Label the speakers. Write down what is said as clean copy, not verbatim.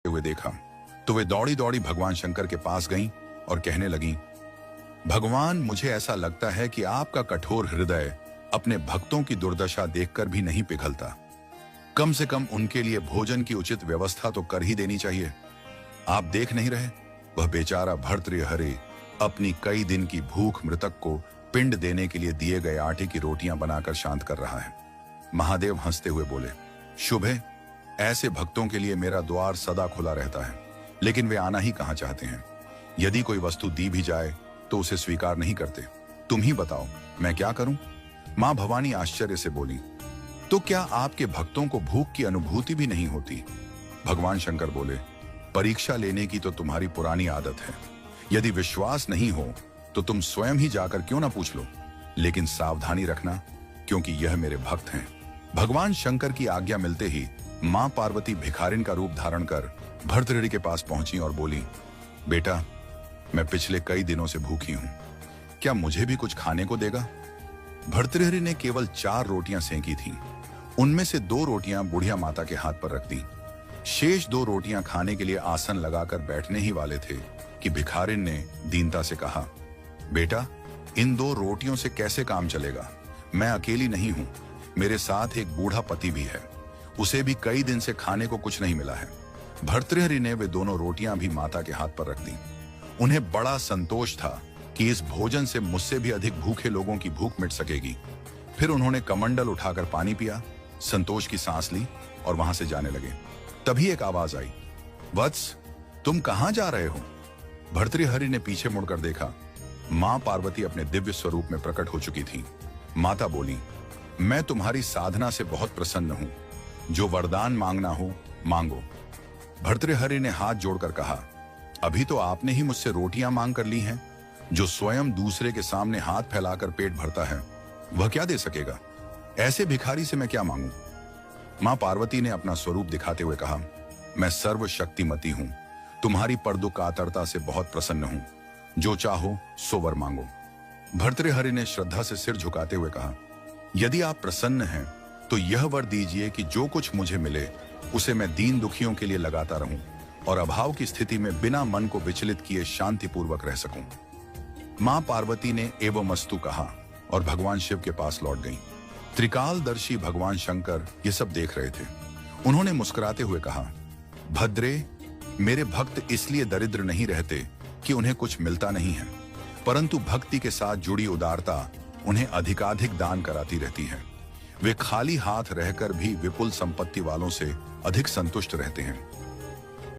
Speaker 1: हुए देखा तो वे दौड़ी दौड़ी भगवान शंकर के पास गईं और कहने लगीं, भगवान, मुझे ऐसा लगता है कि आपका कठोर हृदय अपने भक्तों की दुर्दशा देखकर भी नहीं पिघलता। कम से कम उनके लिए भोजन की उचित व्यवस्था तो कर ही देनी चाहिए। आप देख नहीं रहे, वह बेचारा भर्तृहरि अपनी कई दिन की भूख मृतक को पिंड देने के लिए दिए गए आटे की रोटियां बनाकर शांत कर रहा है। महादेव हंसते हुए बोले, शुभ है, ऐसे भक्तों के लिए मेरा द्वार सदा खुला रहता है, लेकिन वे आना ही कहां चाहते हैं। यदि कोई वस्तु दी भी जाए तो उसे स्वीकार नहीं करते। तुम ही बताओ, मैं क्या करूं? मां भवानी आश्चर्य से बोली, तो क्या आपके भक्तों को भूख की अनुभूति भी नहीं होती? भगवान शंकर बोले, परीक्षा लेने की तो तुम्हारी पुरानी आदत है। यदि विश्वास नहीं हो तो तुम स्वयं ही जाकर क्यों ना पूछ लो, लेकिन सावधानी रखना, क्योंकि यह मेरे भक्त हैं। भगवान शंकर की आज्ञा मिलते ही मां पार्वती भिखारिन का रूप धारण कर भर्तृहरि के पास पहुंची और बोली, बेटा, मैं पिछले कई दिनों से भूखी हूं, क्या मुझे भी कुछ खाने को देगा? भर्तृहरि ने केवल 4 रोटियां सेंकी थीं। उनमें से 2 रोटियां बुढ़िया माता के हाथ पर रख दी। शेष 2 रोटियां खाने के लिए आसन लगाकर बैठने ही वाले थे कि भिखारिन ने दीनता से कहा, बेटा, इन 2 रोटियों से कैसे काम चलेगा? मैं अकेली नहीं हूं, मेरे साथ एक बूढ़ा पति भी है, उसे भी कई दिन से खाने को कुछ नहीं मिला है। भर्तृहरि ने वे दोनों रोटियां भी माता के हाथ पर रख दी। उन्हें बड़ा संतोष था कि इस भोजन से मुझसे भी अधिक भूखे लोगों की भूख मिट सकेगी। फिर उन्होंने कमंडल उठाकर पानी पिया, संतोष की सांस ली और वहां से जाने लगे। तभी एक आवाज आई, वत्स, तुम कहां जा रहे हो? भर्तृहरि ने पीछे मुड़कर देखा। मां पार्वती अपने दिव्य स्वरूप में प्रकट हो चुकी थी। माता बोली, मैं तुम्हारी साधना से बहुत प्रसन्न हूं, जो वरदान मांगना हो मांगो। भर्तृहरि ने हाथ जोड़कर कहा, अभी तो आपने ही मुझसे रोटियां मांग कर ली हैं। जो स्वयं दूसरे के सामने हाथ फैलाकर पेट भरता है, वह क्या दे सकेगा? ऐसे भिखारी से मैं क्या मांगूं? मां पार्वती ने अपना स्वरूप दिखाते हुए कहा, मैं सर्वशक्तिमती हूं, तुम्हारी परदुख कातरता से बहुत प्रसन्न हूं, जो चाहो सो वर मांगो। भर्तृहरि ने श्रद्धा से सिर झुकाते हुए कहा, यदि आप प्रसन्न हैं तो यह वर दीजिए कि जो कुछ मुझे मिले उसे मैं दीन दुखियों के लिए लगाता रहूं और अभाव की स्थिति में बिना मन को विचलित किए शांतिपूर्वक रह सकूं। मां पार्वती ने एवमस्तु कहा और भगवान शिव के पास लौट गईं। त्रिकालदर्शी भगवान शंकर ये सब देख रहे थे। उन्होंने मुस्कुराते हुए कहा, भद्रे, मेरे भक्त इसलिए दरिद्र नहीं रहते कि उन्हें कुछ मिलता नहीं है, परंतु भक्ति के साथ जुड़ी उदारता उन्हें अधिकाधिक दान कराती रहती है। वे खाली हाथ रहकर भी विपुल संपत्ति वालों से अधिक संतुष्ट रहते हैं।